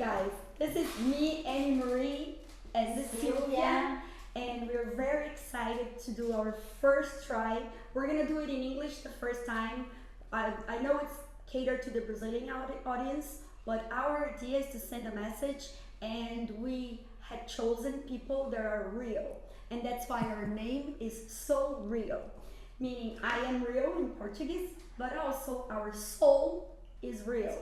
guys. This is me, Annie Marie, and this is Sylvia, and we're very excited to do our first try. We're gonna do it in English the first time. I know it's catered to the Brazilian audience, but our idea is to send a message, and we had chosen people that are real, and that's why our name is So Real, meaning I am real in Portuguese, but also our soul is real.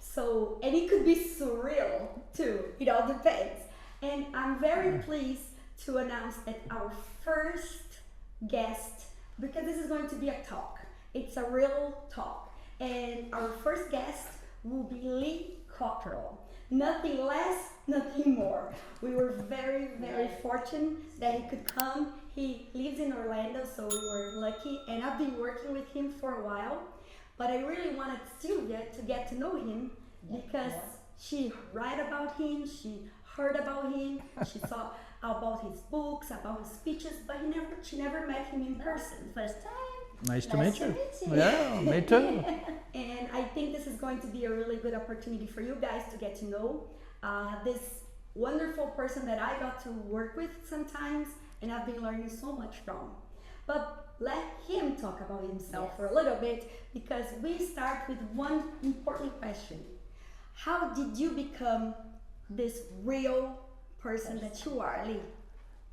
So, and it could be surreal too, it all depends. And I'm very pleased to announce that our first guest, because this is going to be a talk, it's a real talk, and our first guest will be Lee Cockerell. Nothing less, nothing more. We were very, very fortunate that he could come. He lives in Orlando, so we were lucky, and I've been working with him for a while, but I really wanted Sylvia to get to know him because she read about him, she heard about him, she saw about his books, about his speeches, but she never met him in person. First time. Nice to meet you. Yeah, me too. And I think this is going to be a really good opportunity for you guys to get to know this wonderful person that I got to work with sometimes, and I've been learning so much from. But let him talk about himself for a little bit, because we start with one important question. How did you become this real person that you are, Lee?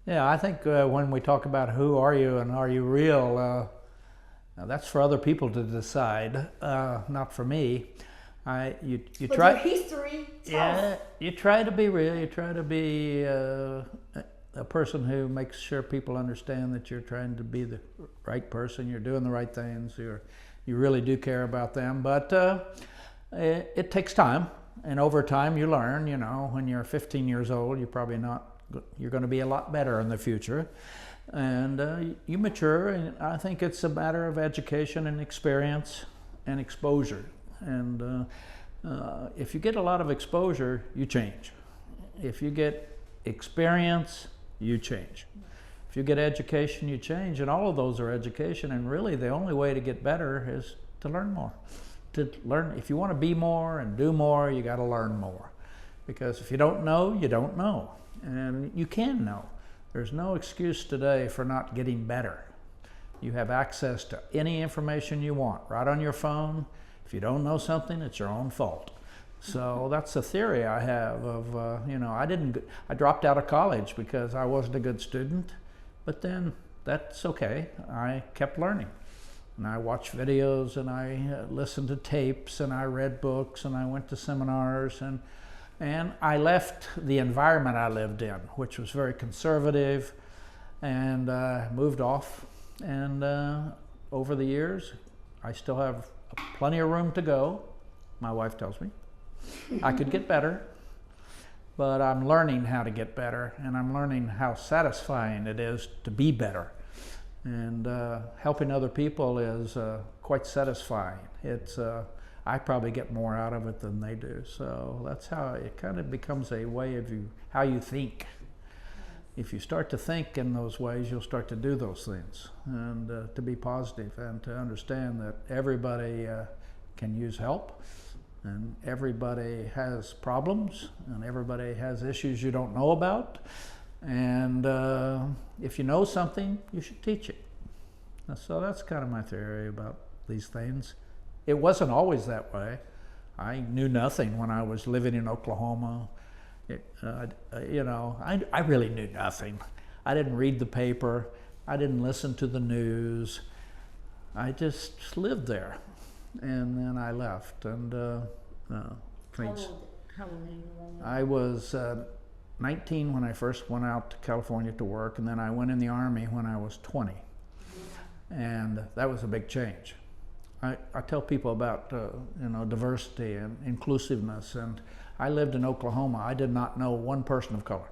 Yeah, I think when we talk about who are you and are you real, that's for other people to decide, not for me. You but try. Your history tells. Yeah, you try to be real. You try to be a person who makes sure people understand that you're trying to be the right person. You're doing the right things. You really do care about them. But it takes time, and over time you learn. You know, when you're 15 years old, you're probably not. You're going to be a lot better in the future. And you mature, and I think it's a matter of education and experience and exposure. And if you get a lot of exposure, you change. If you get experience, you change. If you get education, you change, and all of those are education. And really, the only way to get better is to learn more. To learn, if you want to be more and do more, you got to learn more. Because if you don't know, you don't know, and you can know. There's no excuse today for not getting better. You have access to any information you want right on your phone. If you don't know something, it's your own fault. So that's the theory I have of, you know, I dropped out of college because I wasn't a good student, but then that's okay. I kept learning. And I watched videos, and I listened to tapes, and I read books, and I went to seminars, and I left the environment I lived in, which was very conservative, and moved off. And over the years, I still have plenty of room to go, my wife tells me. I could get better, but I'm learning how to get better, and I'm learning how satisfying it is to be better. And helping other people is quite satisfying. I probably get more out of it than they do. So that's how it kind of becomes a way of how you think. If you start to think in those ways, you'll start to do those things, and to be positive, and to understand that everybody can use help, and everybody has problems, and everybody has issues you don't know about. And if you know something, you should teach it. So that's kind of my theory about these things. It wasn't always that way. I knew nothing when I was living in Oklahoma. You know, I really knew nothing. I didn't read the paper. I didn't listen to the news. I just lived there. And then I left. And How old are you? I was 19 when I first went out to California to work, and then I went in the Army when I was 20. And that was a big change. I tell people about you know, diversity and inclusiveness, and I lived in Oklahoma. I did not know one person of color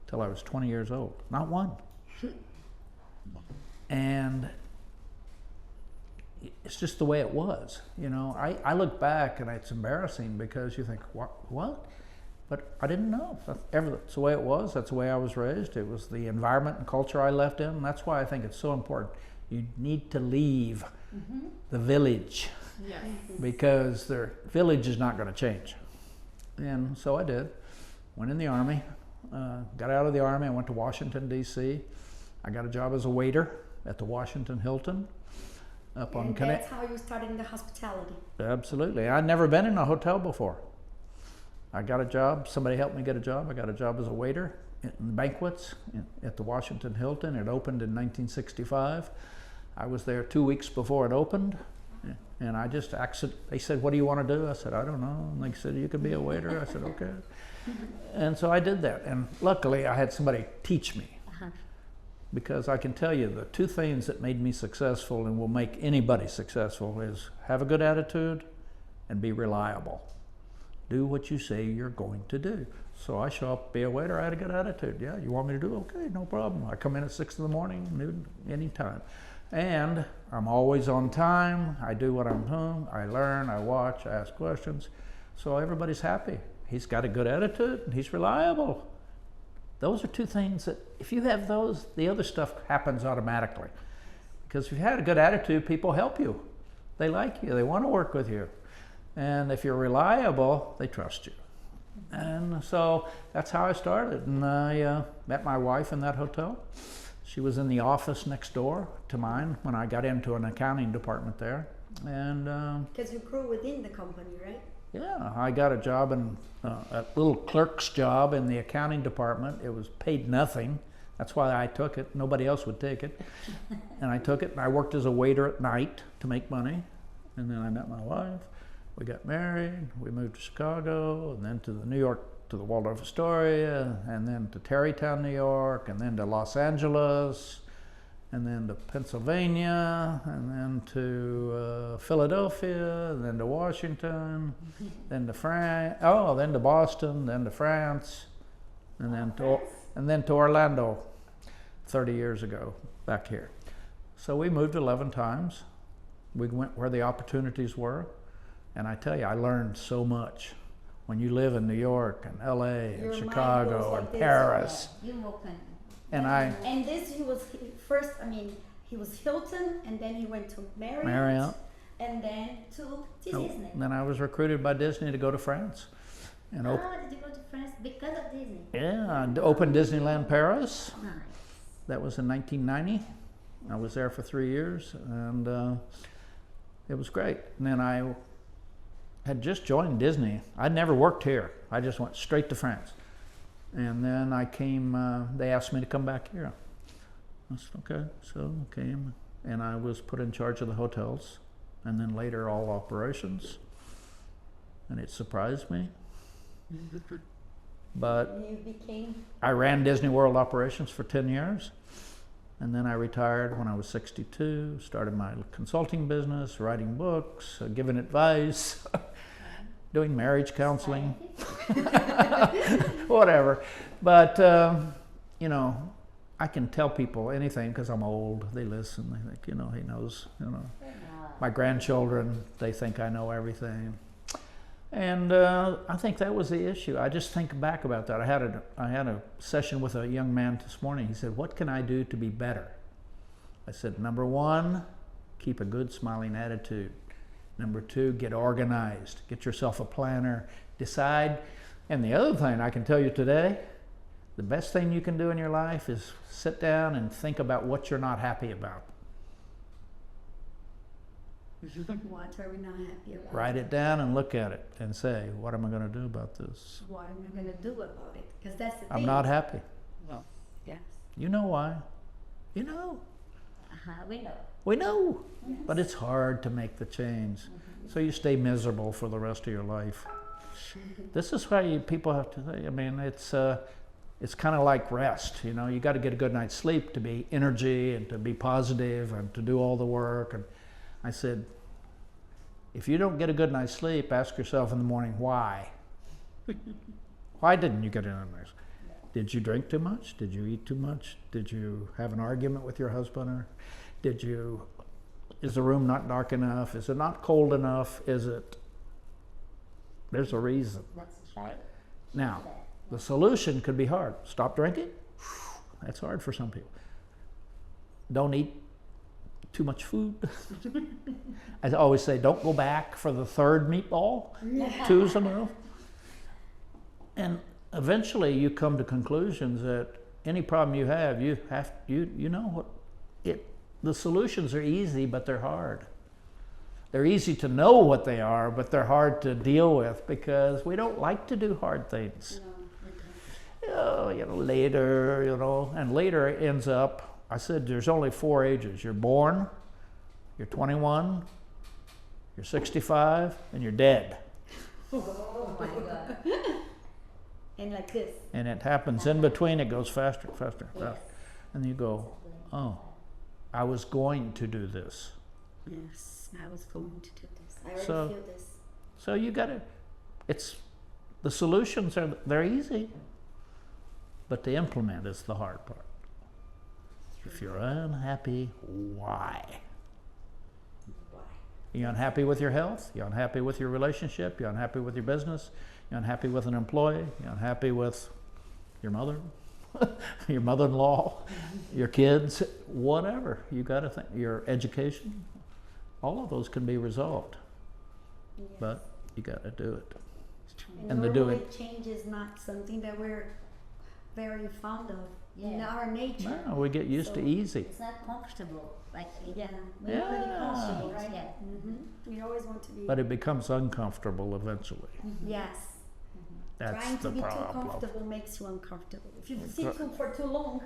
till I was 20 years old, not one. And it's just the way it was. You know, I look back and it's embarrassing because you think, what? But I didn't know. That's the way it was. That's the way I was raised. It was the environment and culture I left in. And that's why I think it's so important. You need to leave the village, because their village is not going to change. And so I did. Went in the Army, got out of the Army, I went to Washington, D.C. I got a job as a waiter at the Washington Hilton up on And that's how you started in the hospitality. Absolutely. I'd never been in a hotel before. I got a job, somebody helped me get a job. I got a job as a waiter in banquets at the Washington Hilton. It opened in 1965. I was there 2 weeks before it opened. And I just they said, what do you want to do? I said, I don't know. And they said, you could be a waiter. I said, okay. And so I did that. And luckily I had somebody teach me. Because I can tell you the two things that made me successful and will make anybody successful is have a good attitude and be reliable. Do what you say you're going to do. So I show up, be a waiter, I had a good attitude. Yeah, you want me to do? Okay, no problem. I come in at 6 in the morning, noon, anytime. And I'm always on time. I do what I'm doing. I learn, I watch, I ask questions. So everybody's happy. He's got a good attitude and he's reliable. Those are two things that if you have those, the other stuff happens automatically. Because if you had a good attitude, people help you. They like you, they want to work with you. And if you're reliable, they trust you. And so that's how I started. And I met my wife in that hotel. She was in the office next door to mine when I got into an accounting department there. And because you grew within the company, right? yeah, I got a job in a little clerk's job in the accounting department. It was paid nothing. That's why I took it. Nobody else would take it. And I took it, and I worked as a waiter at night to make money. And then I met my wife. We got married. We moved to Chicago, and then to the New York, to the Waldorf Astoria, and then to Tarrytown, New York, and then to Los Angeles, and then to Pennsylvania, and then to Philadelphia, and then to Washington, then to then to Boston, then to France, and then to Orlando 30 years ago, back here. So we moved 11 times. We went where the opportunities were, and I tell you, I learned so much. When you live in New York and LA and Chicago and Paris. And this he was first, he was Hilton, and then he went to Marriott, and then to Disney. And then I was recruited by Disney to go to France. And did you go to France because of Disney? Yeah, I opened Disneyland Paris. Nice. That was in 1990. I was there for 3 years, and it was great. And then I had just joined Disney. I'd never worked here. I just went straight to France. And then I came, they asked me to come back here. I said, okay, so I came, and I was put in charge of the hotels, and then later all operations. And it surprised me. But I ran Disney World operations for 10 years. And then I retired when I was 62, started my consulting business, writing books, giving advice, doing marriage counseling, whatever. But, I can tell people anything because I'm old. They listen. They think, he knows, My grandchildren, they think I know everything. And I think that was the issue. I just think back about that. I had a session with a young man this morning. He said, what can I do to be better? I said, number one, keep a good smiling attitude. Number two, get organized. Get yourself a planner. Decide. And the other thing I can tell you today, the best thing you can do in your life is sit down and think about what you're not happy about. What are we not happy about? Write it down and look at it and say, what am I going to do about this? What am I going to do about it? Because that's the thing. I'm not happy. Well, yes. You know why? You know. We know. We know. Yes. But it's hard to make the change. So you stay miserable for the rest of your life. This is why people have to say, it's kind of like rest. You got to get a good night's sleep to be energy and to be positive and to do all the work. And I said, if you don't get a good night's sleep, ask yourself in the morning, why? Why didn't you get a good night's sleep? Did you drink too much? Did you eat too much? Did you have an argument with your husband? Or is the room not dark enough? Is it not cold enough? There's a reason. That's right. Now, the solution could be hard. Stop drinking? That's hard for some people. Don't eat too much food. I always say, don't go back for the third meatball. Two's enough. And eventually you come to conclusions that any problem you have, you know what the solutions are easy, but they're hard. They're easy to know what they are, but they're hard to deal with because we don't like to do hard things. Later, and later ends up, I said there's only 4 ages. You're born, you're 21, you're 65, and you're dead. Oh my God. And like this. And it happens in between, it goes faster, faster, Yes. faster. And you go, oh, I was going to do this. Yes, I was going to do this. I already So- feel this. So you gotta, the solutions they're easy, but to implement is the hard part. If you're unhappy, why? You're unhappy with your health, you're unhappy with your relationship, you're unhappy with your business, you're unhappy with an employee, you're unhappy with your mother, your mother-in-law, your kids, whatever. You gotta think, your education, all of those can be resolved, Yes. but you gotta do it. And the normally doing. change is not something that we're very fond of in Yeah. our nature. No, we get used to So- easy. It's not comfortable. Like Yeah, we're pretty Yeah. comfortable, right? Yeah. We always want to be. But it becomes uncomfortable eventually. Yes. That's Trying to the be too problem. comfortable makes you uncomfortable. If you sit for too long,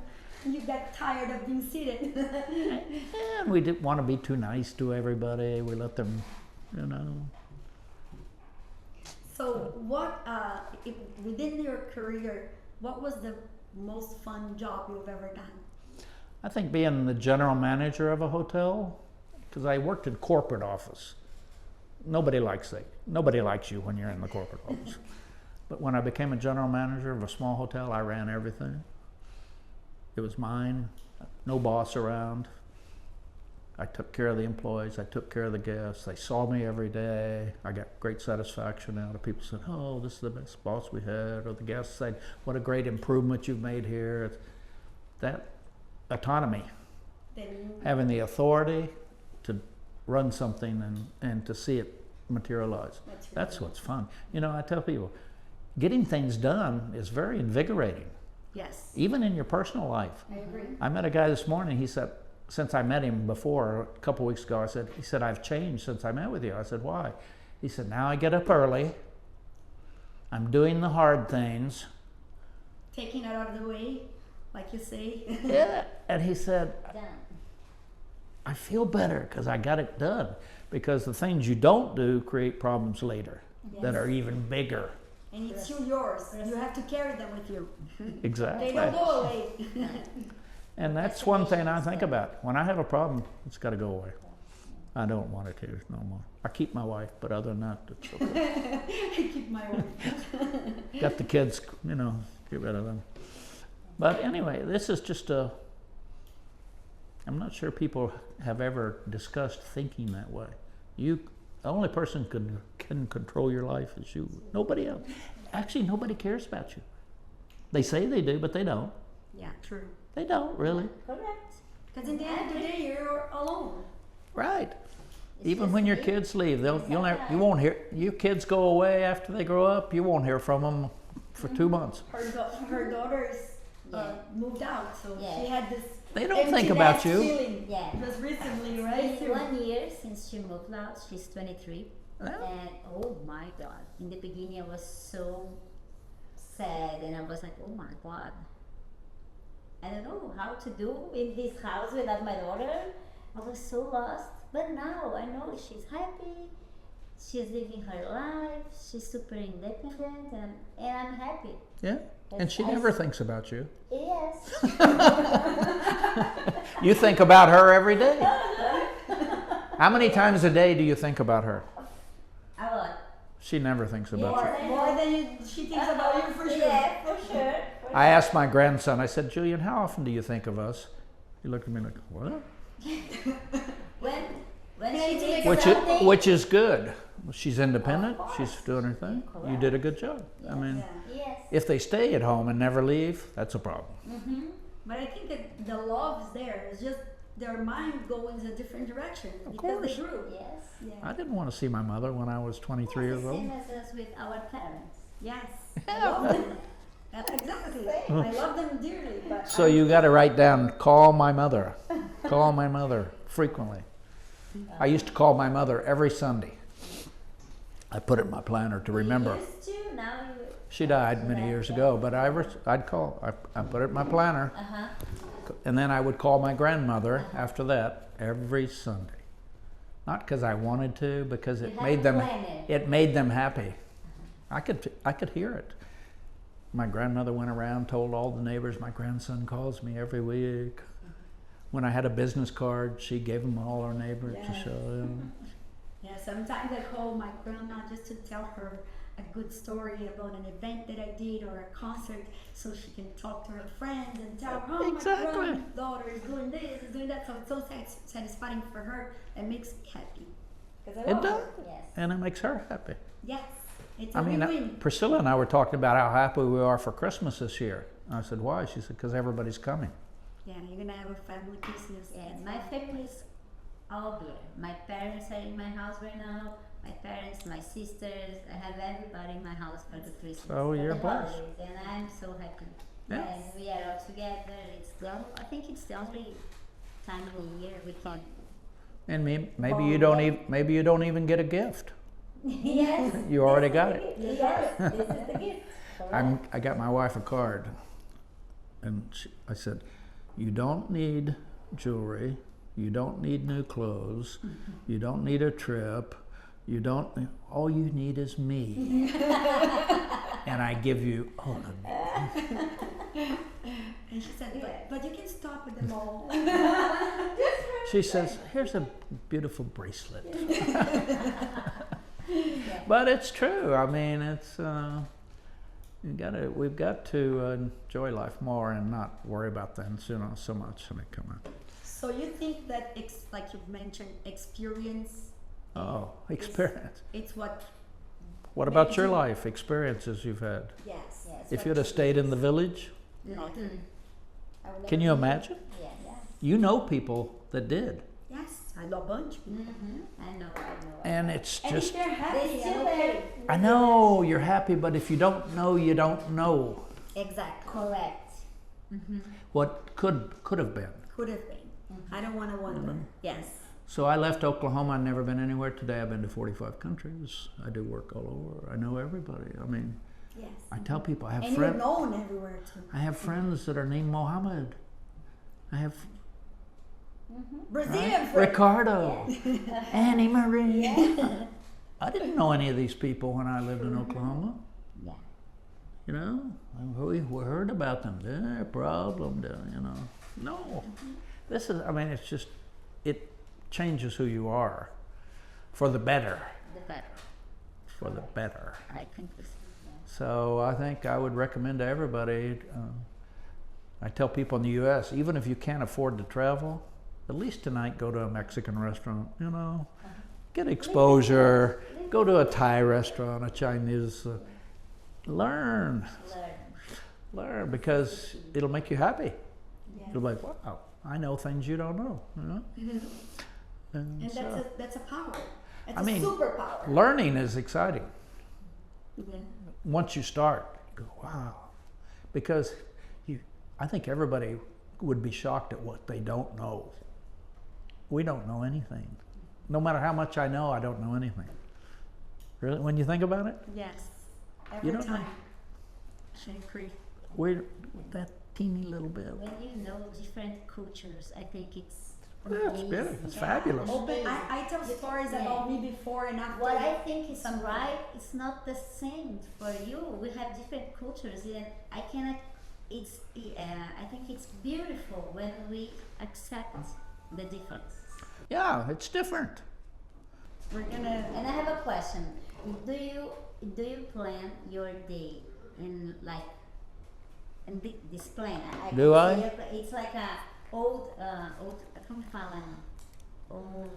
you get tired of being seated. And we didn't want to be too nice to everybody. We let them, So, within your career, what was the most fun job you've ever done? I think being the general manager of a hotel, because I worked in corporate office. Nobody likes you when you're in the corporate office. But when I became a general manager of a small hotel, I ran everything. It was mine, no boss around. I took care of the employees, I took care of the guests. They saw me every day. I got great satisfaction out of people said, oh, this is the best boss we had. Or the guests said, what a great improvement you've made here. That autonomy, Then having the authority to run something and to see it materialize. That's what's fun. I tell people, getting things done is very invigorating, yes, even in your personal life. I agree. I met a guy this morning, he said, since I met him before, a couple weeks ago, he said, I've changed since I met with you. I said, why? He said, now I get up early, I'm doing the hard things. Taking it out of the way, like you say. Yeah, and he said, Done. I feel better because I got it done. Because the things you don't do create problems later that are even bigger. And it's yours. You have to carry them with you. Exactly. They don't go away. And that's one thing I think about. When I have a problem, it's got to go away. I don't want it here no more. I keep my wife, but other than that, it's okay. I keep my wife. Got the kids, get rid of them. But anyway, this is just I'm not sure people have ever discussed thinking that way. The only person can control your life is you. Nobody else. Actually, nobody cares about you. They say they do, but they don't. Yeah, true. They don't really. Correct. Because in the end of the day, you're alone. Right. It's Even just when your me. kids leave, you won't hear. Your kids go away after they grow up. You won't hear from them for 2 months. Her daughters moved out, so Yeah. she had this. They don't think about you. Feeling. Yeah. Just recently, It's right? been 1 year since she moved out. She's 23. Yeah. And oh my God. In the beginning, I was so sad. And I was like, oh my God. I don't know how to do in this house without my daughter. I was so lost. But now I know she's happy. She's living her life. She's super independent. And I'm happy. Yeah. And she never thinks about you. Yes. You think about her every day. How many times a day do you think about her? A lot. She never thinks about you. More than she thinks about you for sure. Yeah, for sure. I asked my grandson, I said, Julian, how often do you think of us? He looked at me like, what? When Yeah, she it's makes like something, Which is good. She's independent. Of She's course. doing her thing. Correct. You did a good job. I mean, yes. if they stay at home and never leave, that's a problem. But I think that the love is there. It's just their mind going in a different direction because course. they grew. Yes. Yeah. I didn't want to see my mother when I was 23 years Same old. as us with our parents. Yes. I love them. Exactly. I love them dearly, but So you got to write down, call my mother. Call my mother frequently. I used to call my mother every Sunday. I put it in my planner to remember. You used to, now you. She died many years ago, but I'd call. I put it in my planner. Uh-huh. And then I would call my grandmother after that every Sunday. Not because I wanted to, because You it had made to them plan it. it made them happy. I could hear it. My grandmother went around, told all the neighbors, my grandson calls me every week. When I had a business card, she gave them all our neighbors to Yes. show them. yeah, sometimes I call my grandma just to tell her a good story about an event that I did or a concert, so she can talk to her friends and tell her, oh, Exactly. my granddaughter is doing this, is doing that. So it's so satisfying for her and makes me happy. 'Cause I It love does, her. Yes. and it makes her happy. Yes, it's a I mean, win-win. Priscilla and I were talking about how happy we are for Christmas this year. I said, why? She said, because everybody's coming. Yeah, you're gonna have a family Christmas. Yeah, my family's all here. My parents are in my house right now. My parents, my sisters, I have everybody in my house for the Christmas. Oh, for you're the blessed. holidays, and I'm so happy. Yeah. And we are all together. I think it's the only time of the year we can. And maybe you don't even get a gift. Yes. You already got it. Yes, this is the gift. Correct. I got my wife a card, and I said, you don't need jewelry, you don't need new clothes, you don't need a trip, all you need is me. And I give you all of me. And she said, but you can stop at the mall. She says, here's a beautiful bracelet. But it's true. I mean, it's we've got to enjoy life more and not worry about things, so much when they come out. So you think that, like you've mentioned, experience, Oh, experience. it's what, What about made your you- life, experiences you've had? yes. Yes. If you'd have stayed in the village, No. I would can never you do- imagine? Yes. You know people that did, Yes, I know a bunch. I know. and it's And just. if they're happy, They still I'm there. okay. I know you're happy, but if you don't know, you don't know Exactly. Correct. what could have been. Could have been. I don't want to wonder. Yes. So I left Oklahoma. I've never been anywhere. Today I've been to 45 countries. I do work all over. I know everybody. I mean, Yes. I tell people I have And you're friends. known everywhere too. I have friends that are named Mohammed. I have Brazilian right? friends. Ricardo, Annie Marie. I didn't know any of these people when I lived in Oklahoma. Yeah. You know, we heard about them. Their problem, No, this is. I mean, it's just it changes who you are for the better. The better. For the better. I think this. So I think I would recommend to everybody. I tell people in the U.S., even if you can't afford to travel, at least tonight go to a Mexican restaurant. Get exposure. Go to a Thai restaurant, a Chinese. Learn because it'll make you happy. Yes. You'll be like, wow, I know things you don't know. And And so, that's a power. It's I mean, a superpower. learning is exciting. Yeah. Once you start, you go, wow. Because I think everybody would be shocked at what they don't know. We don't know anything. No matter how much I know, I don't know anything. Really, when you think about it, Yes. You Every don't know. time. I agree. we're that teeny little bit. When you know different cultures, I think it's. Yeah, it's amazing. beautiful. It's Yeah. fabulous. Open. I tell stories Yeah. about me before and after. What I think is right, it's not the same for you. We have different cultures, and I cannot. I think it's beautiful when we accept the difference. Yeah, it's different. We're gonna. And I have a question. Do you plan your day in like in this plan? Do I? It's like a old como fala? Old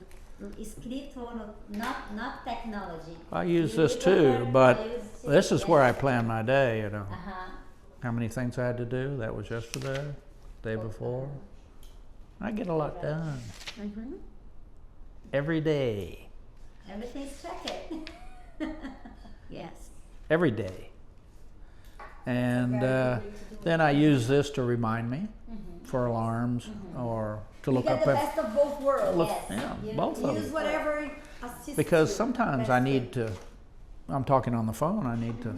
escrito, not technology. I use You this prefer- too, but I use it, this is yes. where I plan my day, Uh-huh. How many things I had to do? That was yesterday, day before. I get a lot done. Every day. Everything's checked. Yes. Every day. And Very good way to do then it. I use this to remind me for alarms or to look You up get the if, best of both worlds. look, Yes. yeah, You both of Use them. whatever assists Because you. sometimes Best I way. need to, I'm talking on the phone, I need to,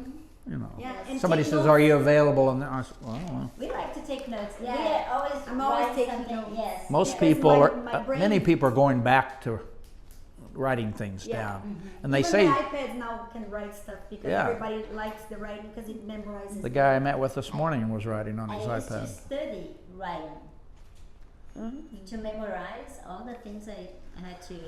you know. Yeah, and Somebody take says, notes. "Are you available?" And I say, well, We like to take notes. Yeah. We are always I'm always write taking something. notes. Yes. most Because people my- are, my brain- many people are going back to writing things Yeah. down. And they Even say, the iPads now can write stuff because Yeah. everybody likes the writing because it memorizes. the guy I met with this morning was writing on his I used to iPad. study writing. To memorize all the things I had to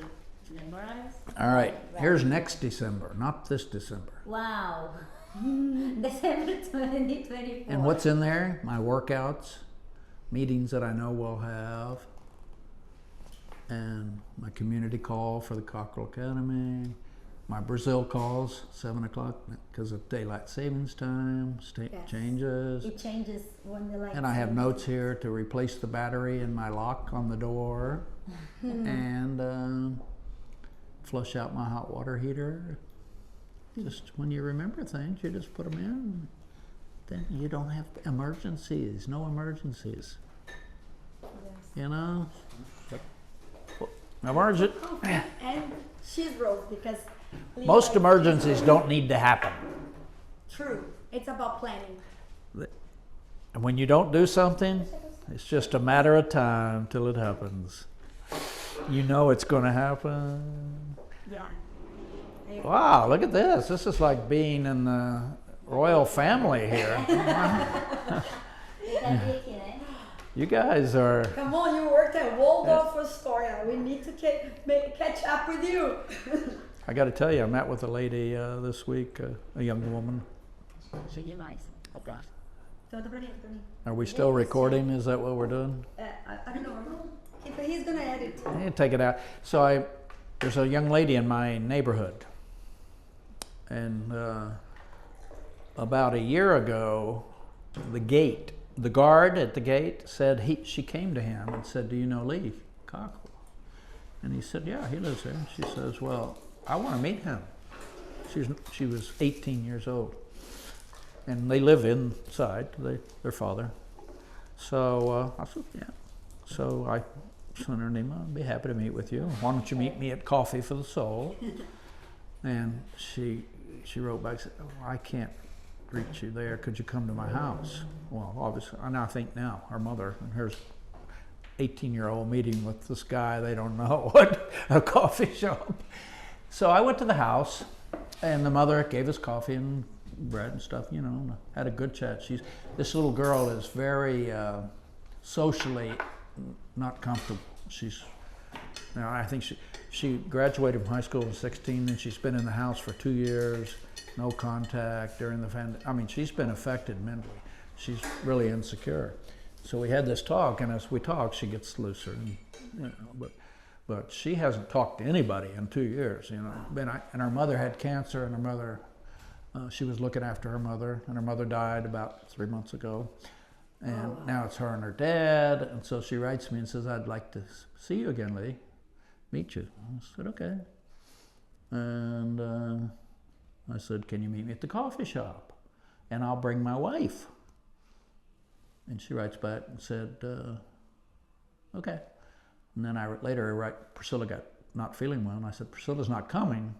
memorize. All right, here's next December, not this December. Wow. December 2024. And what's in there? My workouts, meetings that I know we'll have, and my community call for the Cockrell Academy, my Brazil calls, 7 o'clock, because of daylight savings time, Yes. changes. It changes when the lights. And I have notes here to replace the battery in my lock on the door, and flush out my hot water heater. Just when you remember things, you just put them in. Then you don't have emergencies, no emergencies. Yes. You know? Emergent. And she's broke because. Lee Most likes- emergencies don't need to happen. True. It's about planning. And when you don't do something, it's just a matter of time till it happens. You know it's going to happen. Yeah. Wow, look at this. This is like being in the royal family here. You guys are, Come on, you worked at Waldorf Astoria. We need to catch up with you. I got to tell you, I met with a lady this week, a young woman. Tudo mais. Conta pra mim, pra mim. Are we still recording? Is that what we're doing? I don't know. He's gonna edit. Yeah, take it out. So there's a young lady in my neighborhood, and about a year ago, the guard at the gate said she came to him and said, "Do you know Lee Cockrell?" And he said, "Yeah, he lives there." And she says, "Well, I want to meet him." She was 18 years old, and they live inside. Their father. So I said, "Yeah." So I sent her an email. "I'd be happy to meet with you. Why don't you meet me at Coffee for the Soul?" And she wrote back, said, "Oh, I can't reach you there. Could you come to my house?" Well, obviously, and I think now her mother, and here's 18-year-old meeting with this guy they don't know what, a coffee shop. So I went to the house, and the mother gave us coffee and bread and stuff, you know, and had a good chat. This little girl is very socially not comfortable. I think she graduated from high school at 16, and she's been in the house for 2 years, no contact during the pandemic. I mean, she's been affected mentally. She's really insecure. So we had this talk, and as we talk, she gets looser. And, you know, but she hasn't talked to anybody in 2 years. You know, and her mother had cancer, and her mother, she was looking after her mother, and her mother died about 3 months ago. And now it's her and her dad, and so she writes me and says, "I'd like to see you again, Lee, meet you." I said, "Okay." And I said, "Can you meet me at the coffee shop? And I'll bring my wife." And she writes back and said, "Okay." And then later I write, Priscilla got not feeling well, and I said, "Priscilla's not coming."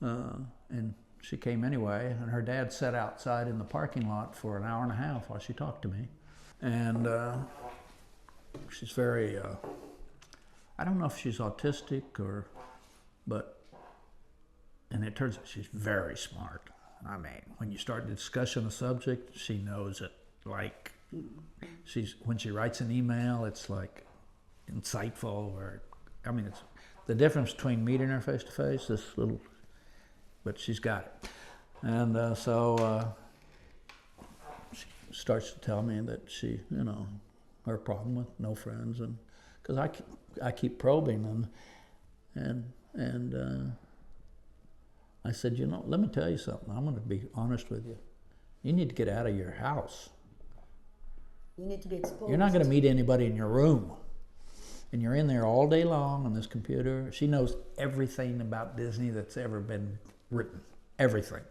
And she came anyway, and her dad sat outside in the parking lot for an hour and a half while she talked to me. And she's very, I don't know if she's autistic and it turns out she's very smart. I mean, when you start discussing a subject, she knows it. Like, when she writes an email, it's like insightful, it's the difference between meeting her face to face, but she's got it. And so she starts to tell me that she, her problem with no friends, and because I keep probing, and I said, let me tell you something. I'm going to be honest with you. You need to get out of your house. You need to be exposed. You're not going to meet anybody in your room. And you're in there all day long on this computer. She knows everything about Disney that's ever been written. Everything.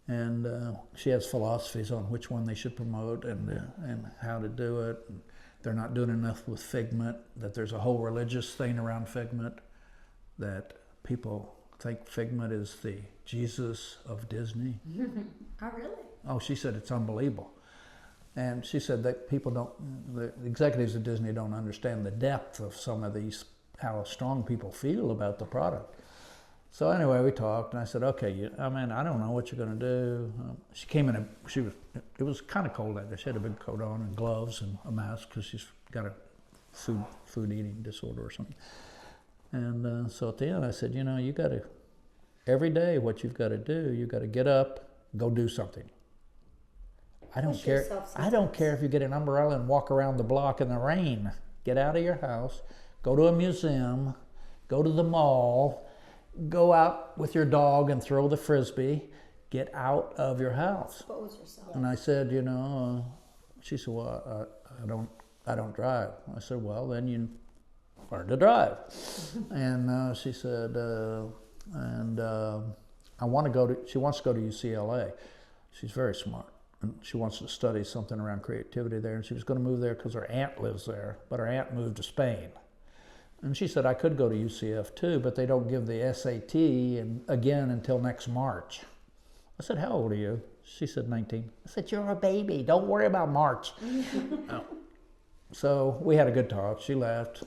And she has philosophies on which one they should promote and how to do it. And they're not doing enough with Figment, that there's a whole religious thing around Figment, that people think Figment is the Jesus of Disney. Oh, really? Oh, she said it's unbelievable. And she said that the executives of Disney don't understand the depth of some of these, how strong people feel about the product. So anyway, we talked, and I said, okay, I don't know what you're going to do. She came in, it was kind of cold out there. She had a big coat on and gloves and a mask because she's got a food eating disorder or something. And so at the end, I said, you got to, every day what you've got to do, you got to get up, go do something. I don't care if you get an umbrella and walk around the block in the rain. Get out of your house, go to a museum, go to the mall, go out with your dog and throw the frisbee. Get out of your house. Expose yourself. And I said, she said, well, I don't drive. I said, well, then you learn to drive. And she said, she wants to go to UCLA. She's very smart. And she wants to study something around creativity there. And she was going to move there because her aunt lives there, but her aunt moved to Spain. And she said, I could go to UCF too, but they don't give the SAT again until next March. I said, how old are you? She said, 19. I said, you're a baby. Don't worry about March. Oh. So we had a good talk. She left.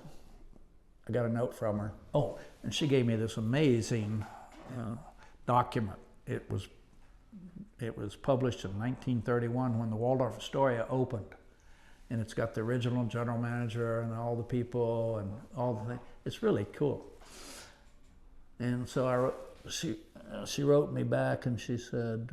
I got a note from her. Oh, and she gave me this amazing document. It was published in 1931 when the Waldorf Astoria opened. And it's got the original general manager and all the people and all the things. It's really cool. And so she wrote me back and she said,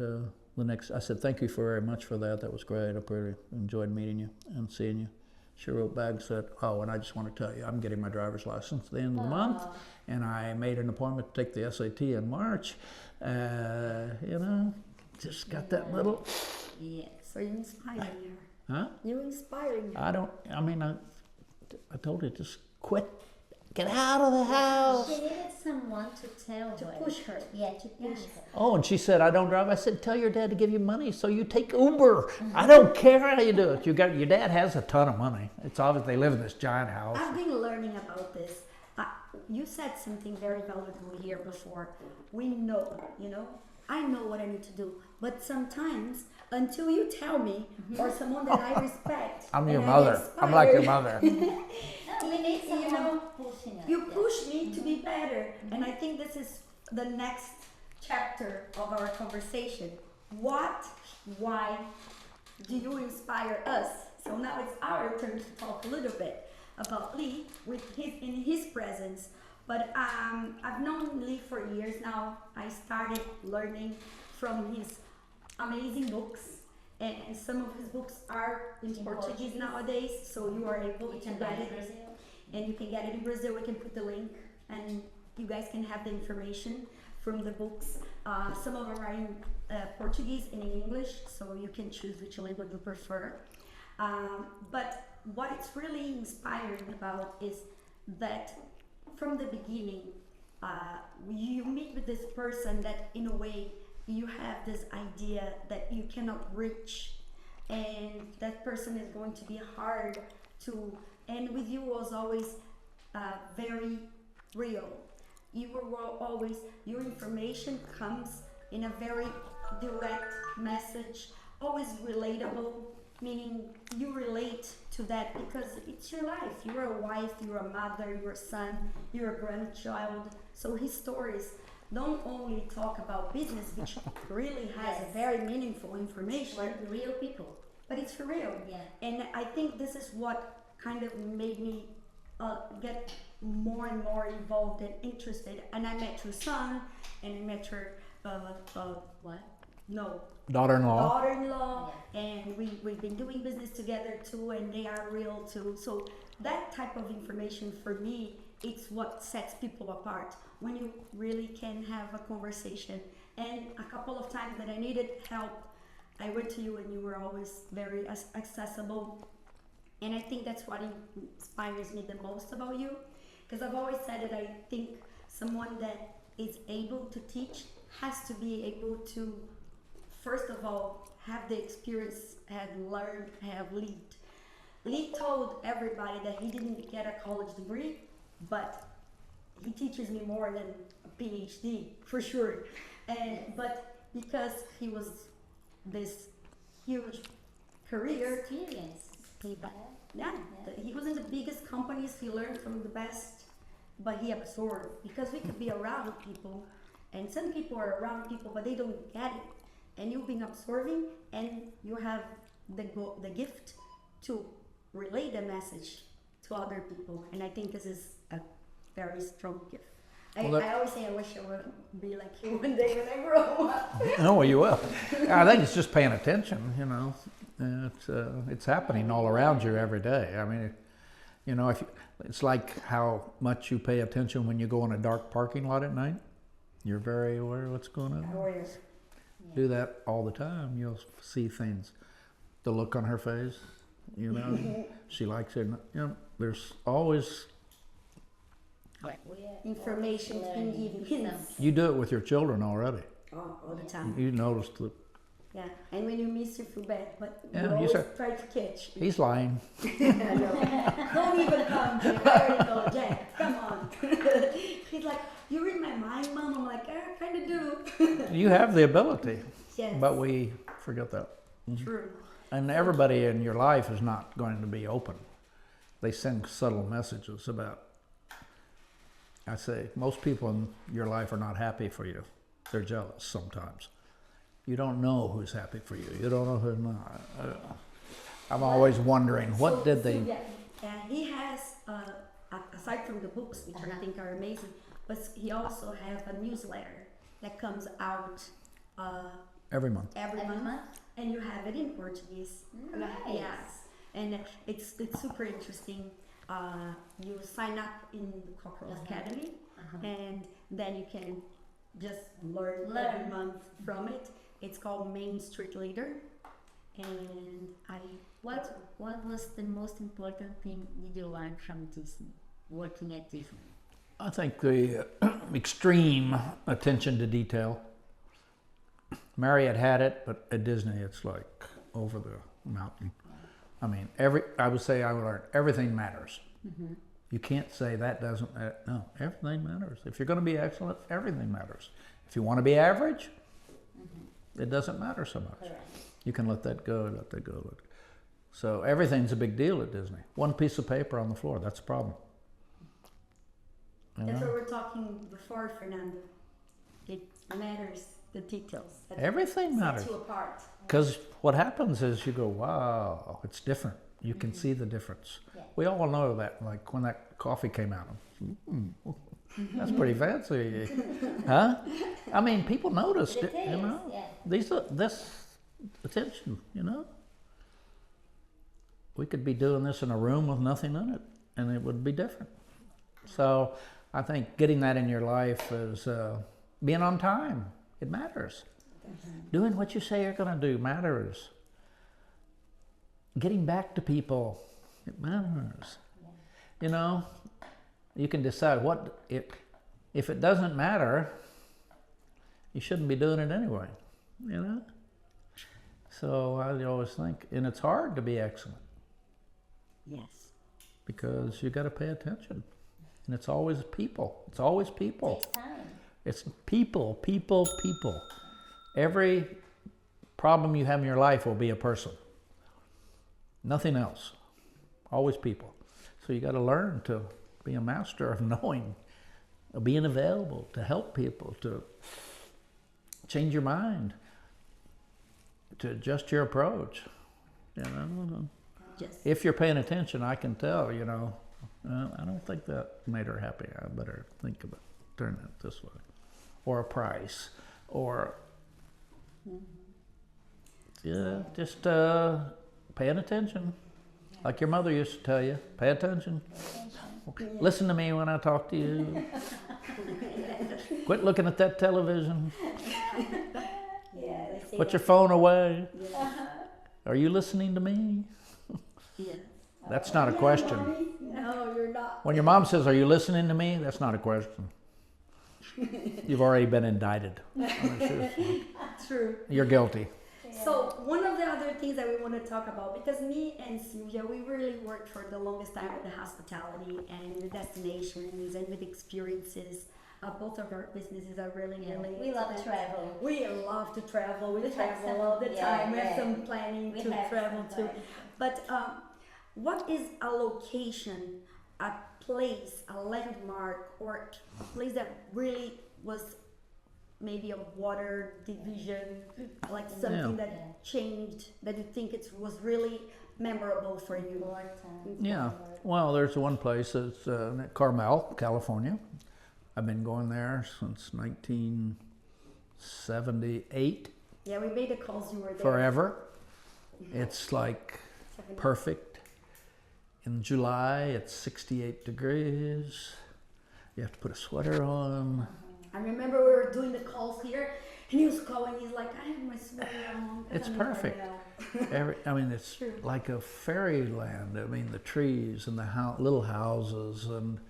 I said, thank you very much for that. That was great. I really enjoyed meeting you and seeing you. She wrote back and said, oh, and I just want to tell you, I'm getting my driver's license at the end of the month. And I made an appointment to take the SAT in March. Just got that little. Yes. So you inspire her. Huh? You inspire me. I told her, just quit. Get out of the house. She needed someone to tell her. To push her. Yeah, to push her. Oh, and she said, I don't drive. I said, tell your dad to give you money so you take Uber. I don't care how you do it. Your dad has a ton of money. It's obvious they live in this giant house. I've been learning about this. You said something very valuable here before. We know, I know what I need to do. But sometimes, until you tell me, or someone that I respect, I'm your mother. I'm like your mother. No, we need someone pushing us. You push me to be better. And I think this is the next chapter of our conversation. Why do you inspire us? So now it's our turn to talk a little bit about Lee in his presence. But I've known Lee for years now. I started learning from his amazing books. And some of his books are in Portuguese nowadays, so you are able to get it. And you can get it in Brazil. We can put the link, and you guys can have the information from the books. Some of them are in Portuguese and in English, so you can choose which language you prefer. But what it's really inspiring about is that from the beginning, you meet with this person that in a way you have this idea that you cannot reach, and that person is going to be hard to, and with you was always very real. You were always, your information comes in a very direct message, always relatable, meaning you relate to that because it's your life. You're a wife, you're a mother, you're a son, you're a grandchild. So his stories don't only talk about business, which really has very meaningful information. Like real people. But it's for real. Yeah. And I think this is what kind of made me get more and more involved and interested. And I met your son, and I met your What? No. Daughter-in-law. Daughter-in-law, and we've been doing business together too, and they are real too. So that type of information for me, it's what sets people apart. When you really can have a conversation. And a couple of times that I needed help, I went to you and you were always very accessible. And I think that's what inspires me the most about you. Because I've always said that I think someone that is able to teach has to be able to first of all, have the experience, have learned, have lived. Lee told everybody that he didn't get a college degree, but he teaches me more than a PhD, for sure. But because he was this huge career, Experience. People. yeah, he was in the biggest companies, he learned from the best, but he absorbed. Because we could be around people, and some people are around people, but they don't get it. And you've been absorbing, and you have the gift to relay the message to other people. And I think this is a very strong gift. Well, I always say I wish I would be like you one day when I grow up. Oh, well, you will. I think it's just paying attention, you know. It's happening all around you every day. I mean, you know, it's like how much you pay attention when you go in a dark parking lot at night. You're very aware of what's going on. Warriors. Do that all the time. You'll see things. The look on her face, you know, she likes it. You know, there's always. Information being given hints. You do it with your children already. Oh, all the time. You noticed that. Yeah, and when you miss, you feel bad, but Yeah, you you always said- try to catch. He's lying. Don't even come, Jack. I already know, Jack. Come on. He's like, you read my mind, Mom. I'm like, I kind of do. You have the ability, Yes. but we forget that. True. And everybody in your life is not going to be open. They send subtle messages about. I say most people in your life are not happy for you. They're jealous sometimes. You don't know who's happy for you. You don't know who's not. I'm always wondering, what did they... Yeah, he has, aside from the books, which I think are amazing, but he also has a newsletter that comes out Every month. every Every month, month? and you have it in Portuguese. Nice. Yes, and it's super interesting. You sign up in the Cockerell Academy, and then you can just learn every month from it. It's called Main Street Leader, and What was the most important thing did you learn from Disney, working at Disney? I think the extreme attention to detail. Marriott had it, but at Disney it's like over the mountain. I mean, I would say I would learn everything matters. You can't say that doesn't. No, everything matters. If you're going to be excellent, everything matters. If you want to be average, it doesn't matter so much. Correct. You can let that go, let that go. So everything's a big deal at Disney. One piece of paper on the floor, that's a problem. You that's know? what we're talking before, Fernando. It matters, the details. Everything Sets matters. you apart. Because what happens is you go, wow, it's different. You can see the difference. Yeah. We all know that, like when that coffee came out. That's pretty fancy. Huh? I mean, people noticed it, you know. Yeah. This attention, you know. We could be doing this in a room with nothing in it, and it would be different. So I think getting that in your life is being on time. It matters. Doing what you say you're going to do matters. Getting back to people, it matters. You know, you can decide if it doesn't matter, you shouldn't be doing it anyway, you know? So I always think, and it's hard to be excellent Yes. because you got to pay attention. And it's always people. It's always people. Takes time. It's people. Every problem you have in your life will be a person. Nothing else. Always people. So you got to learn to be a master of knowing, of being available to help people, to change your mind, to adjust your approach. You know, Yes. if you're paying attention, I can tell. You know, I don't think that made her happy. I better think about turn it this way, or a price, or yeah, just paying attention. Like your mother used to tell you, pay attention. Listen to me when I talk to you. Quit looking at that television. Yeah, they say Put your phone away. Are you listening to me? Yes. That's not a question. No, you're not. When your mom says, "Are you listening to me?" That's not a question. You've already been indicted. True. You're guilty. So one of the other things that we want to talk about, because me and Sylvia, we really worked for the longest time with the hospitality and the destinations and with experiences. Both of our businesses are really, really. We love travel. We love to travel. We travel some- all the yeah, time. We have yeah. some planning We to have travel some to. planning. But what is a location, a place, a landmark, or a place that really was maybe a water division, like something that changed, that you think it was really memorable for you? Yeah. Well, there's one place that's Carmel, California. I've been going there since 1978. Yeah, we made the calls, you were there. Forever. It's like perfect. In July, it's 68 degrees. You have to put a sweater on. I remember we were doing the calls here, and he was calling. He's like, "I have my sweater on." It's I'm perfect. I mean, it's True. like a fairyland. I mean, the trees and the little houses, and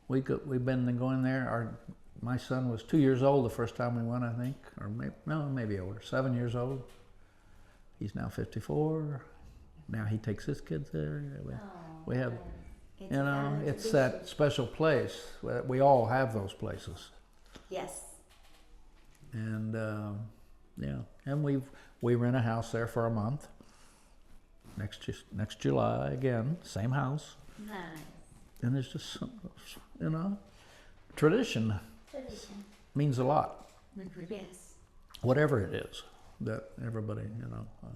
we've been going there. My son was 2 years old the first time we went, I think, or maybe older, 7 years old. He's now 54. Now he takes his kids there. We have, it's that special place. We all have those places. Yes. And and we rent a house there for a month. Next July again, same house. Nice. And it's just tradition means a lot. Yes. Whatever it is that everybody,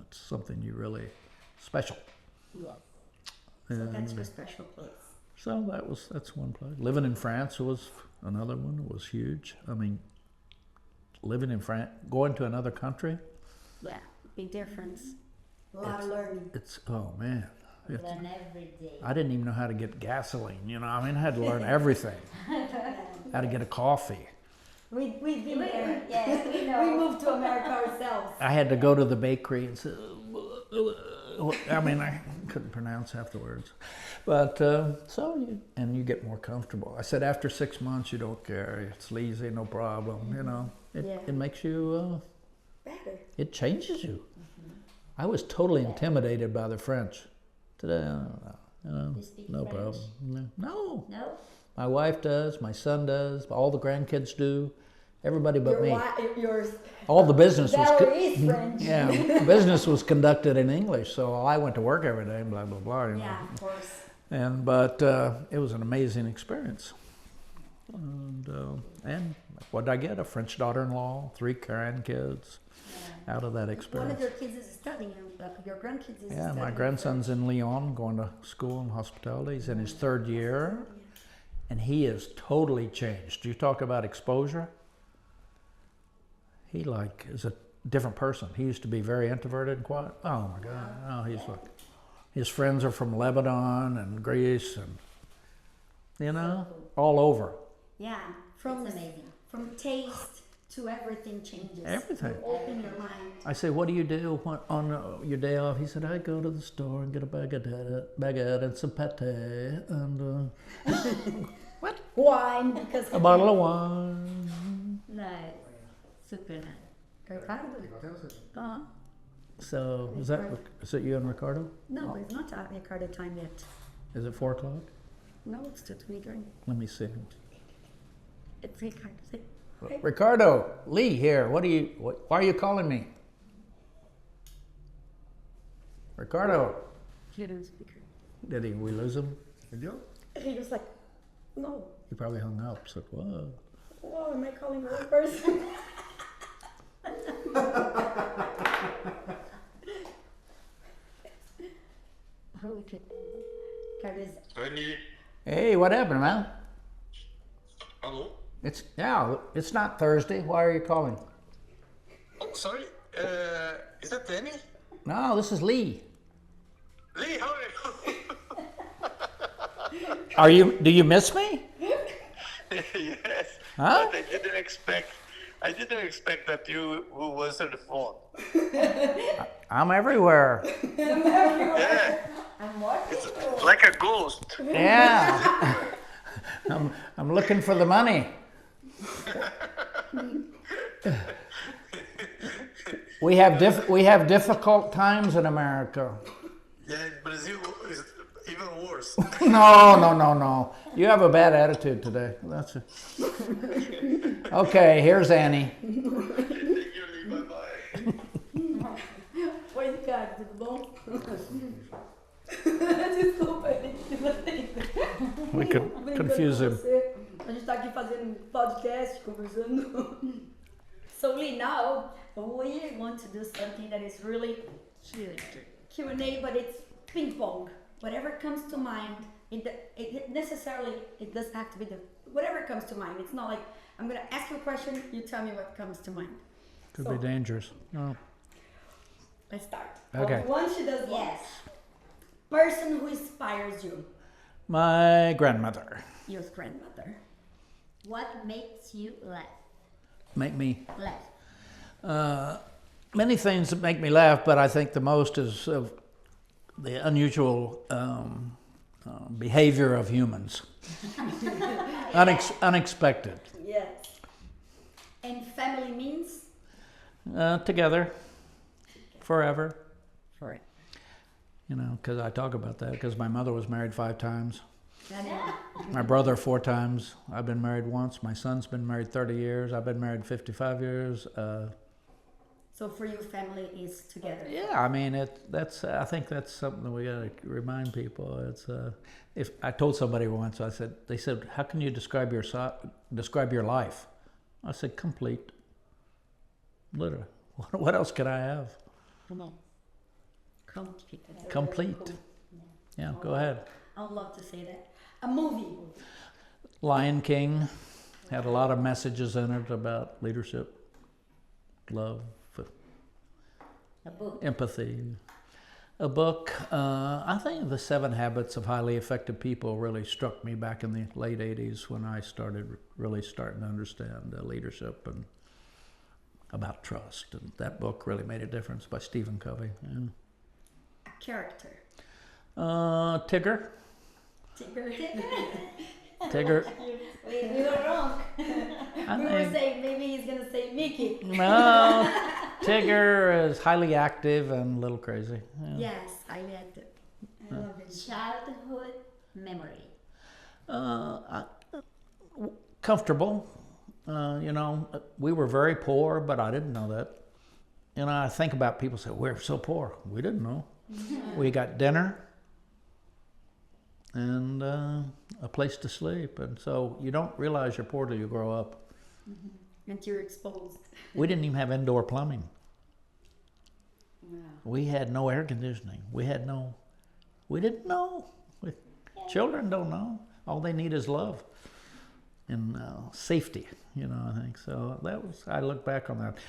it's something you really special. Yes. So And that's your special place. so that's one place. Living in France was another one. It was huge. I mean, living in France, going to another country. Yeah, big difference. A lot of learning. It's oh man. Learn every day. I didn't even know how to get gasoline. I mean, I had to learn everything. How to get a coffee. We've been there. Yes, we know. We moved to America ourselves. I had to go to the bakery and say, I mean, I couldn't pronounce half the words. But you get more comfortable. I said, after 6 months, you don't care. It's easy, no problem. It makes you, Better. it changes you. I was totally intimidated by the French. Today, You speak no French? problem. No. No? My wife does, my son does, all the grandkids do, everybody but me. Yours. All the business was Valerie is French. yeah, business was conducted in English, so I went to work every day, blah blah blah. Yeah, of course. But it was an amazing experience. And what did I get? A French daughter-in-law, 3 grandkids out of that One experience. of your kids is studying. Your grandkids is Yeah, studying. my grandson's in Lyon, going to school in hospitality. He's in his 3rd year, and he is totally changed. You talk about exposure. He is a different person. He used to be very introverted and quiet. Oh my God! Oh, he's like, his friends are from Lebanon and Greece and all over. Yeah, from It's amazing. From taste to everything changes. Everything. You open your mind. I say, what do you do on your day off? He said, I go to the store and get a baguette and some pate and Wine, because a bottle of wine. Nice. Super nice. Uh-huh. So is it you and Ricardo? No, it's not Ricardo time yet. Is it 4 o'clock? No, it's just me drink. Let me see. It's Ricardo. Ricardo, Lee here. Why are you calling me? Ricardo. He didn't speak. Did we lose him? He was like, no. He probably hung up. Said, whoa. Oh, am I calling the wrong person? Honey, Hey, what happened, man? hello? It's not Thursday. Why are you calling? Oh, sorry. Is that Danny? No, this is Lee. Lee, how Do you miss me? are you? Yes. Huh? But I didn't expect that you who was on the phone. I'm everywhere. Yeah. It's like a ghost. Yeah. I'm looking for the money. We have difficult times in America. Yeah, Brazil is even worse. No. You have a bad attitude today. That's it. Okay, here's Annie. Thank you, Lee. Bye-bye. Oi, Ricardo, tudo bom? Desculpa, gente. We could confuse him. A gente tá aqui fazendo podcast, conversando. So Lee, now we want to do something that is really Q&A, but it's ping pong. Whatever comes to mind. It necessarily, it doesn't have to be whatever comes to mind. It's not like I'm gonna ask you a question, you tell me what comes to mind. Could be dangerous. No. Let's start. Okay. One she does. Yes. Person who inspires you. My grandmother. Your grandmother. What makes you laugh? Make me. Laugh. Many things that make me laugh, but I think the most is the unusual behavior of humans. Unexpected. Yes. And family means? Together. Forever. Forever. You know, because I talk about that because my mother was married 5 times. Yeah. My brother 4 times. I've been married once. My son's been married 30 years. I've been married 55 years. So for you, family is together. Yeah, I mean, I think that's something that we got to remind people. It's if I told somebody once, they said, how can you describe your life? I said, complete. Literally. What else could I have? Come on. Complete. Yeah, go ahead. I would love to say that. A movie. Lion King had a lot of messages in it about leadership, love, A book. empathy. A book, I think The 7 Habits of Highly Effective People really struck me back in the late 80s when I started to understand leadership and about trust. And that book really made a difference by Stephen Covey. Yeah. A character. Tigger. Tigger. Tigger. We were wrong. I We were think- saying maybe he's gonna say Mickey. No, Tigger is highly active and a little crazy. Yeah. Yes, I liked it. I love it. Childhood memory. Comfortable. We were very poor, but I didn't know that. I think about people say, we're so poor. We didn't know. We got dinner and a place to sleep. And so you don't realize you're poor till you grow up. Until you're exposed. We didn't even have indoor plumbing. Wow. We had no air conditioning. We didn't know. Children don't know. All they need is love and safety, I think. So I look back on that.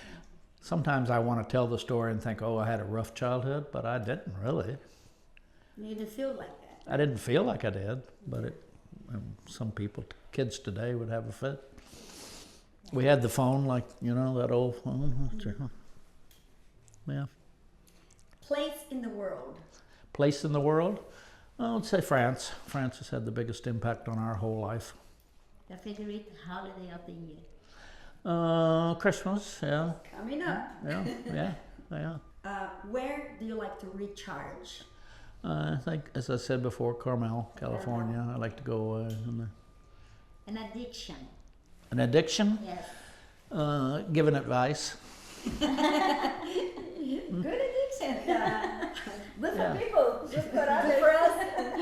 Sometimes I want to tell the story and think, I had a rough childhood, but I didn't really. You didn't feel like that. I didn't feel like I did, but some kids today would have a fit. We had the phone, like, that old phone. Yeah. Place in the world. Place in the world? I would say France. France has had the biggest impact on our whole life. The favorite holiday of the year. Christmas, yeah. Coming up. Yeah. Where do you like to recharge? I think, as I said before, Carmel, California. I like to go An addiction. An addiction? Yes. Giving advice. Good addiction. Good for Yeah. people. Good for us.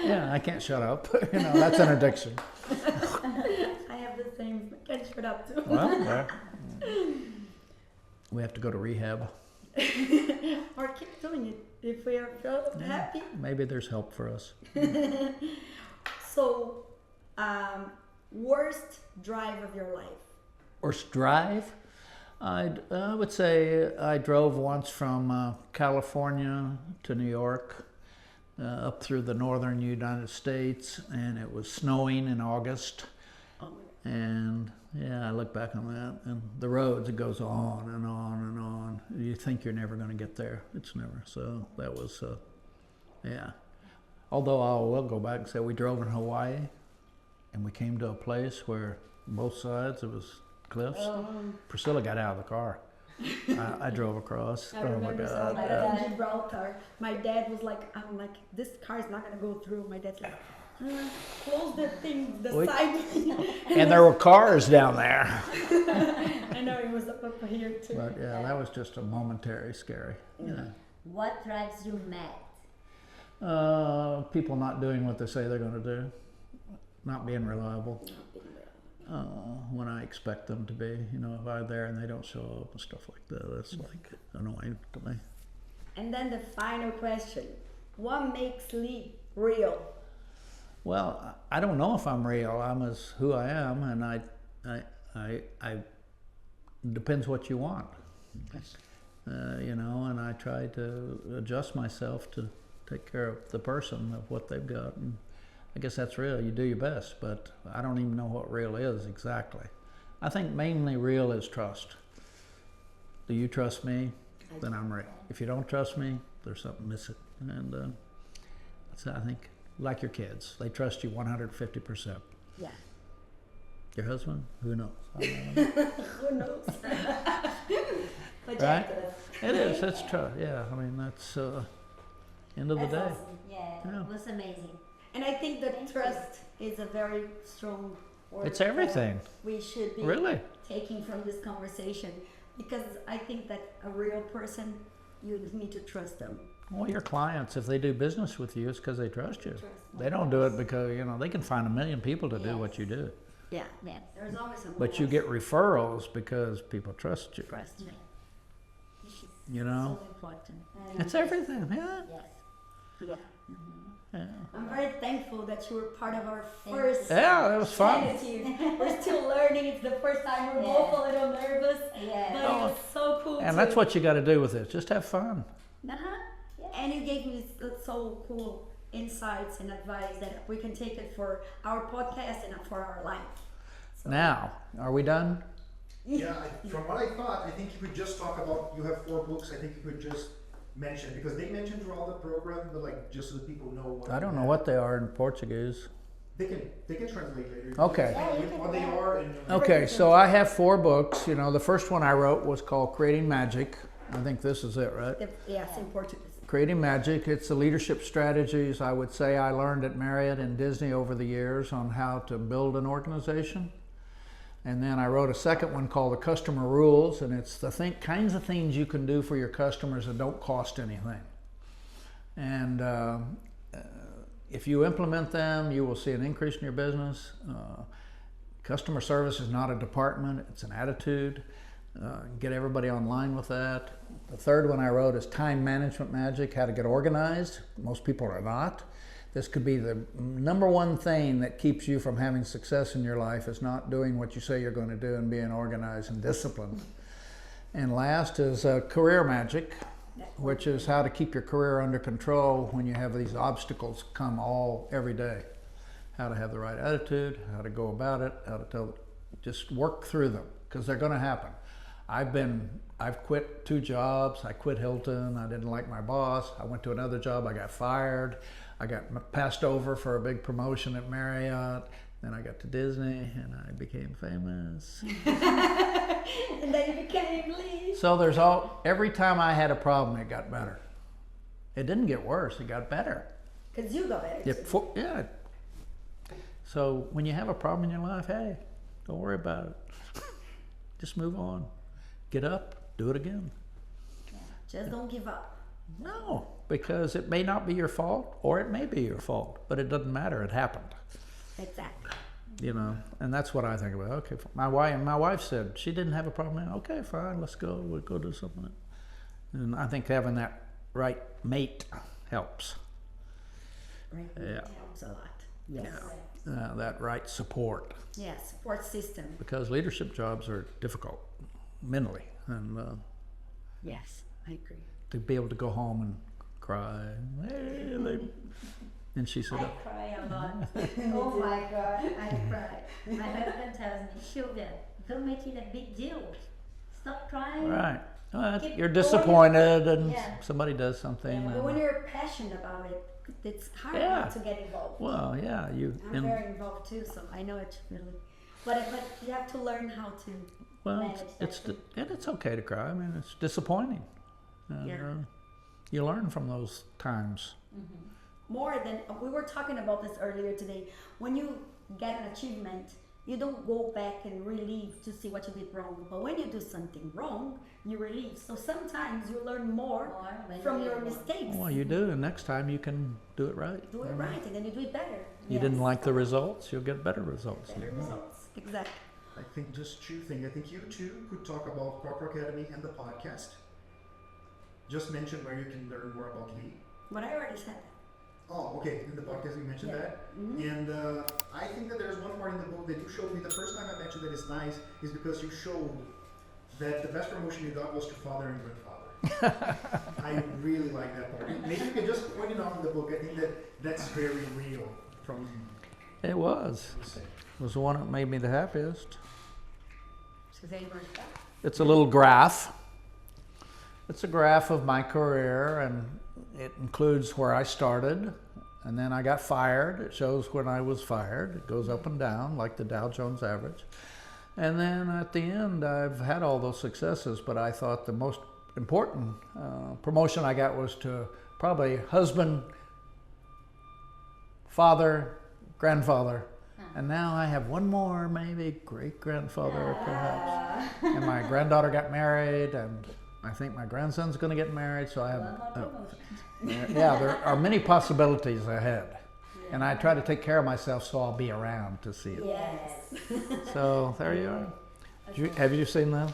Yeah, I can't shut up. That's an addiction. I have the same. I can't shut up too. Well, yeah. We have to go to rehab. Or keep doing it if we are happy. Maybe there's help for us. So, worst drive of your life? Worst drive? I would say I drove once from California to New York, up through the northern United States, and it was snowing in August. And I look back on that, and the roads, it goes on and on and on. You think you're never going to get there. It's never. So that was, Although I will go back and say we drove in Hawaii, and we came to a place where both sides, it was cliffs. Oh. Priscilla got out of the car. I drove across. I Oh my remember God. like yeah. in Gibraltar, my dad was like, I'm like, this car is not gonna go through. My dad's like, close the thing, the Wait. side. And there were cars down there. I know it was up here too. But yeah, that was just a momentary scary. Yeah. What drives you mad? People not doing what they say they're going to do, not being reliable when I expect them to be. You know, if I'm there and they don't show up and stuff like that, that's like annoying to me. And then the final question: what makes Lee real? Well, I don't know if I'm real. I'm as who I am, and I depends what you want. You know, and I try to adjust myself to take care of the person of what they've got. And I guess that's real. You do your best, but I don't even know what real is exactly. I think mainly real is trust. Do you trust me? Then I'm real. If you don't trust me, there's something missing. And so I think, like your kids, they trust you 150%. Yeah. Your husband? Who knows? I don't know. Who knows? But Right? yeah, It is. It's true. Yeah. I mean, that's end of the That's day. awesome. Yeah, Yeah. it was amazing. And I think that Thank you. trust is a very strong word. It's everything. that we should be Really. taking from this conversation, because I think that a real person, you need to trust them. Well, your clients, if they do business with you, it's because they trust you. Trust. They don't do it because, you know, they can find a million people to do Yes. what you do. Yeah, Yeah. there's always someone. But you else. get referrals because people trust you. trust. Yeah. This is You know? so important. And It's everything. Yeah. Yes. Yeah. Yeah. I'm very thankful that you were part of our Thank first. Yeah, that was fun. attitude. We're still learning. It's the first time. We're Yeah. both a little nervous, but Yeah. Oh. it was so cool. And too. that's what you got to do with it. Just have fun. Uh-huh. And you gave me so cool insights and advice that we can take it for our podcast and for our life. So, Now, are we done? Yeah, from what I thought, I think you could just talk about, you have 4 books, I think you could just mention, because they mentioned throughout the program, but like, just so that people know what. I don't know what they are in Portuguese. They can translate later. Okay. Yeah, you With can what they tell. are and. Okay, so I have 4 books. You know, the first one I wrote was called Creating Magic. I think this is it, right? yes, in Portuguese. Creating Magic. It's the leadership strategies I would say I learned at Marriott and Disney over the years on how to build an organization. And then I wrote a second one called The Customer Rules, and it's the kinds of things you can do for your customers that don't cost anything. And if you implement them, you will see an increase in your business. Customer service is not a department, it's an attitude. Get everybody online with that. The third one I wrote is Time Management Magic, how to get organized. Most people are not. This could be the number one thing that keeps you from having success in your life, is not doing what you say you're going to do and being organized and disciplined. And last is Career Magic, which is how to keep your career under control when you have these obstacles come every day. How to have the right attitude, how to go about it, just work through them, because they're going to happen. I've quit 2 jobs. I quit Hilton. I didn't like my boss. I went to another job. I got fired. I got passed over for a big promotion at Marriott. Then I got to Disney and I became famous. And then you became Lee. So every time I had a problem, it got better. It didn't get worse. It got better. Because you got better. Yeah. So when you have a problem in your life, hey, don't worry about it. Just move on. Get up, do it again. Just don't give up. No, because it may not be your fault, or it may be your fault, but it doesn't matter. It happened. Exactly. You know, and that's what I think about. Okay, my wife said she didn't have a problem. Okay, fine, let's go. We'll go do something. And I think having that right mate helps. Right. Yeah. Helps a lot. Yes. That right support, Yeah, support system. because leadership jobs are difficult mentally, and Yes, I agree. to be able to go home and cry. And she said, I cry a lot. Oh my God, I cry. My husband tells me, Sylvia, don't make it a big deal. Stop crying. right, well, Keep you're going. disappointed, and Yeah. somebody does something. But and- when you're passionate about it, it's hard Yeah. not to get involved. Well, yeah, I'm very involved too, so I know it's really. but you have to learn how to. Well, Manage that and it's okay to cry. I mean, it's disappointing. And, Yeah. you learn from those times. More than we were talking about this earlier today. When you get an achievement, you don't go back and relive to see what you did wrong. But when you do something wrong, you relive. So sometimes you learn more when from you your learn more. mistakes. Well, you do, and next time you can do it right. Do it right, and then you do it better. You didn't like the results, you'll get better results. Better results. Exactly. I think just two things. I think you two could talk about Cockrell Academy and the podcast. Just mention where you can learn more about Lee. But I already said that. Oh, okay. In the podcast, you mentioned Yeah. that. And I think that there's one part in the book that you showed me the first time I mentioned that is nice is because you showed that the best promotion you got was to father and grandfather. I really like that part. Maybe you can just point it out in the book. I think that that's very real from It was. It was the one that made me the happiest. It's a little graph. It's a graph of my career, and it includes where I started, and then I got fired. It shows when I was fired. It goes up and down like the Dow Jones average. And then at the end, I've had all those successes, but I thought the most important promotion I got was to probably husband, father, grandfather. And now I have one more, maybe great-grandfather perhaps. And my granddaughter got married, and I think my grandson's going to get married, so I have, One more promotion. yeah, there are many possibilities ahead. And I try to take care of myself so I'll be around to see it. Yes. So there you are. Have you seen that?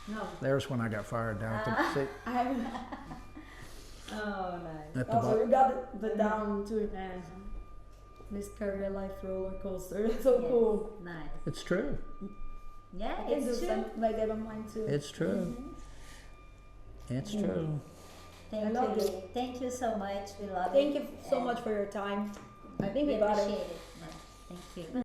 No. There's when I got fired down at the, see, I haven't. Oh, nice. at the Also, bottom. you got the down to it. This career life roller coaster. It's so Yes. cool. Nice. It's true. Yeah, I can do it's true. something like that on mine too. It's true. It's true. Thank I love you. it. Lee. Thank you so much. We love Thank it. you so And much for your time. I think we we got appreciate it. it. Thank you.